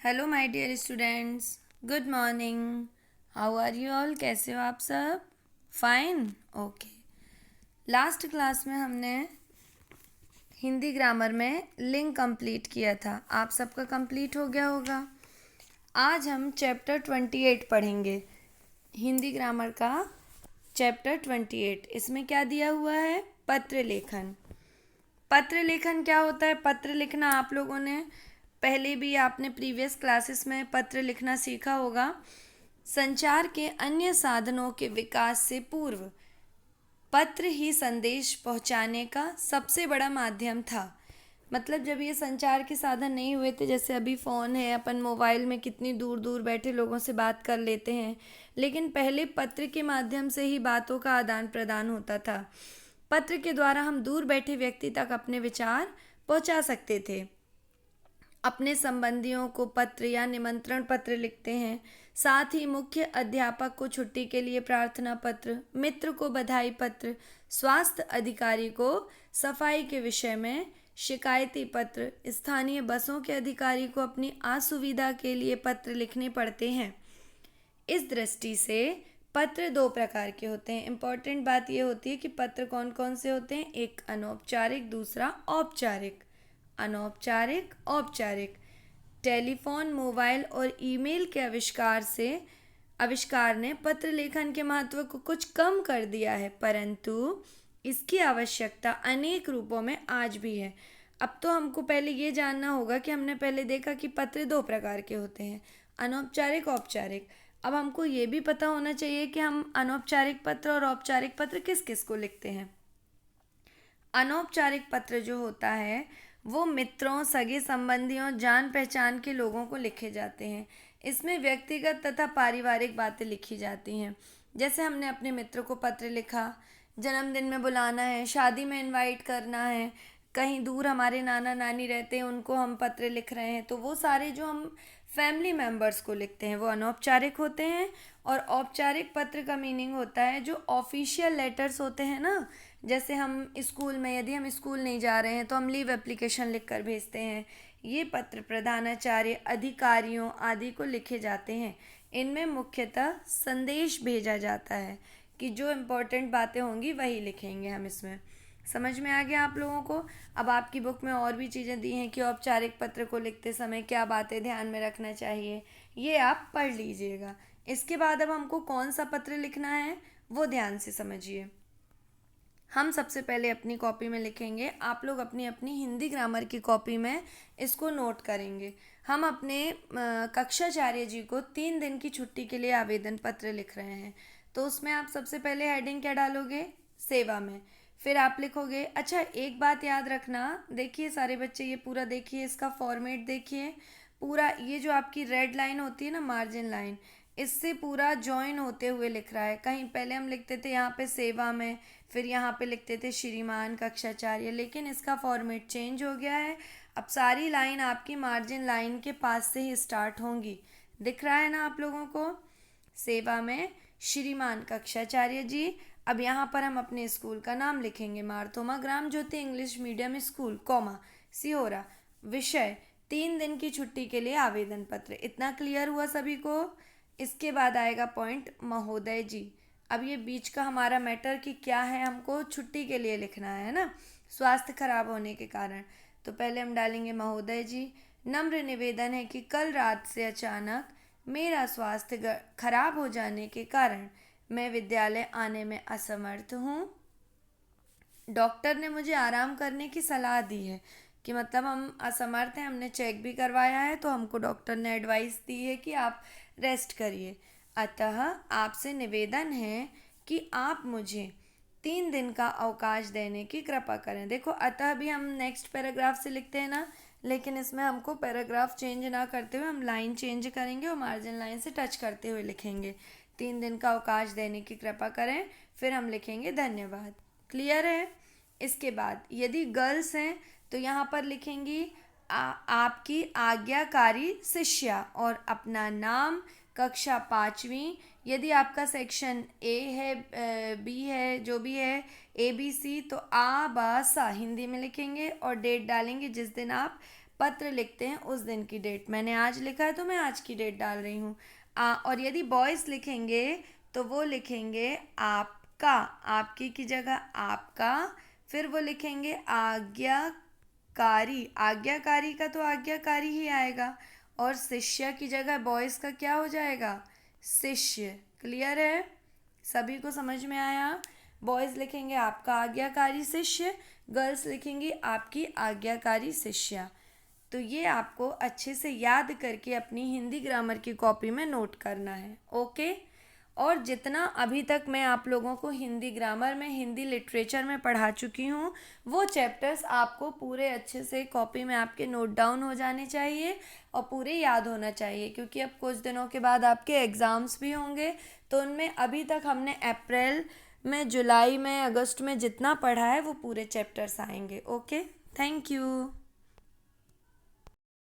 Hello my dear students, good morning. How are you all? कैसे हो आप सब? Fine, okay. लास्ट क्लास में हमने हिंदी ग्रामर में लिंक कंप्लीट किया था। आप सबका कंप्लीट हो गया होगा। आज हम चैप्टर 28 पढ़ेंगे, हिंदी ग्रामर का चैप्टर 28। इसमें क्या दिया हुआ है? पत्र लेखन। पत्र लेखन क्या होता है? पत्र लिखना आप लोगों ने पहले भी आपने प्रीवियस क्लासेस में पत्र लिखना सीखा होगा। संचार के अन्य साधनों के विकास से पूर्व पत्र ही संदेश पहुंचाने का सबसे बड़ा माध्यम था। मतलब जब ये संचार के साधन नहीं हुए थे, जैसे अभी फ़ोन है, अपन मोबाइल में कितनी दूर दूर बैठे लोगों से बात कर लेते हैं, लेकिन पहले पत्र के माध्यम से ही बातों का आदान प्रदान होता था। पत्र के द्वारा हम दूर बैठे व्यक्ति तक अपने विचार पहुंचा सकते थे। अपने संबंधियों को पत्र या निमंत्रण पत्र लिखते हैं। साथ ही मुख्य अध्यापक को छुट्टी के लिए प्रार्थना पत्र, मित्र को बधाई पत्र, स्वास्थ्य अधिकारी को सफाई के विषय में शिकायती पत्र, स्थानीय बसों के अधिकारी को अपनी असुविधा के लिए पत्र लिखने पड़ते हैं। इस दृष्टि से पत्र दो प्रकार के होते हैं। इम्पॉर्टेंट बात यह होती है कि पत्र कौन कौन से होते हैं? एक अनौपचारिक, दूसरा औपचारिक। अनौपचारिक, औपचारिक। टेलीफोन, मोबाइल और ईमेल के आविष्कार ने पत्र लेखन के महत्व को कुछ कम कर दिया है, परंतु इसकी आवश्यकता अनेक रूपों में आज भी है। अब तो हमको पहले ये जानना होगा कि हमने पहले देखा कि पत्र दो प्रकार के होते हैं, अनौपचारिक, औपचारिक। अब हमको ये भी पता होना चाहिए कि हम अनौपचारिक पत्र और औपचारिक पत्र किस किस को लिखते हैं। अनौपचारिक पत्र जो होता है वो मित्रों, सगे संबंधियों, जान पहचान के लोगों को लिखे जाते हैं। इसमें व्यक्तिगत तथा पारिवारिक बातें लिखी जाती हैं। जैसे हमने अपने मित्र को पत्र लिखा, जन्मदिन में बुलाना है, शादी में इनवाइट करना है, कहीं दूर हमारे नाना नानी रहते हैं उनको हम पत्र लिख रहे हैं, तो वो सारे जो हम फैमिली मेम्बर्स को लिखते हैं वो अनौपचारिक होते हैं। और औपचारिक पत्र का मीनिंग होता है जो ऑफिशियल लेटर्स होते हैं ना, जैसे हम स्कूल में, यदि हम स्कूल नहीं जा रहे हैं तो हम लीव एप्लीकेशन लिख कर भेजते हैं। ये पत्र प्रधानाचार्य, अधिकारियों आदि को लिखे जाते हैं। इनमें मुख्यतः संदेश भेजा जाता है कि जो इम्पोर्टेंट बातें होंगी वही लिखेंगे हम इसमें। समझ में आ गया आप लोगों को? अब आपकी बुक में और भी चीज़ें दी हैं कि औपचारिक पत्र को लिखते समय क्या बातें ध्यान में रखना चाहिए, ये आप पढ़ लीजिएगा। इसके बाद अब हमको कौन सा पत्र लिखना है वो ध्यान से समझिए। हम सबसे पहले अपनी कॉपी में लिखेंगे, आप लोग अपनी अपनी हिंदी ग्रामर की कॉपी में इसको नोट करेंगे। हम अपने कक्षाचार्य जी को 3 दिन की छुट्टी के लिए आवेदन पत्र लिख रहे हैं। तो उसमें आप सबसे पहले हेडिंग क्या डालोगे? सेवा में। फिर आप लिखोगे, अच्छा एक बात याद रखना, देखिए सारे बच्चे ये पूरा देखिए, इसका फॉर्मेट देखिए। पूरा ये जो आपकी रेड लाइन होती है ना, मार्जिन लाइन, इससे पूरा जॉइन होते हुए लिख रहा है। कहीं पहले हम लिखते थे यहाँ पे सेवा में, फिर यहाँ पे लिखते थे श्रीमान कक्षाचार्य, लेकिन इसका फॉर्मेट चेंज हो गया है। अब सारी लाइन आपकी मार्जिन लाइन के पास से ही स्टार्ट होंगी। दिख रहा है ना आप लोगों को? सेवा में श्रीमान कक्षाचार्य जी। अब यहाँ पर हम अपने स्कूल का नाम लिखेंगे, Marthoma Gram Jyoti English medium school, comma Sihora. विषय 3 दिन की छुट्टी के लिए आवेदन पत्र। इतना क्लियर हुआ सभी को? इसके बाद आएगा पॉइंट महोदय जी। अब ये बीच का हमारा मैटर कि क्या है, हमको छुट्टी के लिए लिखना है ना, स्वास्थ्य खराब होने के कारण। तो पहले हम डालेंगे महोदय जी, नम्र निवेदन है कि कल रात से अचानक मेरा स्वास्थ्य खराब हो जाने के कारण मैं विद्यालय आने में असमर्थ हूँ। डॉक्टर ने मुझे आराम करने की सलाह दी है, कि मतलब हम असमर्थ हैं, हमने चेक भी करवाया है तो हमको डॉक्टर ने एडवाइस दी है कि आप रेस्ट करिए। अतः आपसे निवेदन है कि आप मुझे 3 दिन का अवकाश देने की कृपा करें। देखो, अतः भी हम नेक्स्ट पैराग्राफ से लिखते हैं ना, लेकिन इसमें हमको पैराग्राफ चेंज ना करते हुए हम लाइन चेंज करेंगे और मार्जिन लाइन से टच करते हुए लिखेंगे। 3 दिन का अवकाश देने की कृपा करें, फिर हम लिखेंगे धन्यवाद। क्लियर है? इसके बाद यदि गर्ल्स हैं तो यहाँ पर लिखेंगी आपकी आज्ञाकारी शिष्या और अपना नाम, कक्षा 5वीं। यदि आपका सेक्शन ए है, बी है, जो भी है, ABC, तो आ बा सा हिंदी में लिखेंगे और डेट डालेंगे जिस दिन आप पत्र लिखते हैं उस दिन की डेट। मैंने आज लिखा है तो मैं आज की डेट डाल रही हूँ। और यदि बॉयज़ लिखेंगे तो वो लिखेंगे आपका, आपकी की जगह आपका। फिर वो लिखेंगे आज्ञाकारी, आज्ञाकारी का तो आज्ञाकारी ही आएगा। और शिष्य की जगह बॉयज़ का क्या हो जाएगा, शिष्य। क्लियर है, सभी को समझ में आया। बॉयज़ लिखेंगे आपका आज्ञाकारी शिष्य, गर्ल्स लिखेंगी आपकी आज्ञाकारी शिष्या। तो ये आपको अच्छे से याद करके अपनी हिंदी ग्रामर की कॉपी में नोट करना है। ओके। और जितना अभी तक मैं आप लोगों को हिंदी ग्रामर में, हिंदी लिटरेचर में पढ़ा चुकी हूँ, वो चैप्टर्स आपको पूरे अच्छे से कॉपी में आपके नोट डाउन हो जाने चाहिए और पूरे याद होना चाहिए, क्योंकि अब कुछ दिनों के बाद आपके एग्ज़ाम्स भी होंगे। तो उनमें अभी तक हमने अप्रैल में, जुलाई में, अगस्त में जितना पढ़ा है वो पूरे चैप्टर्स आएंगे। Okay, thank you.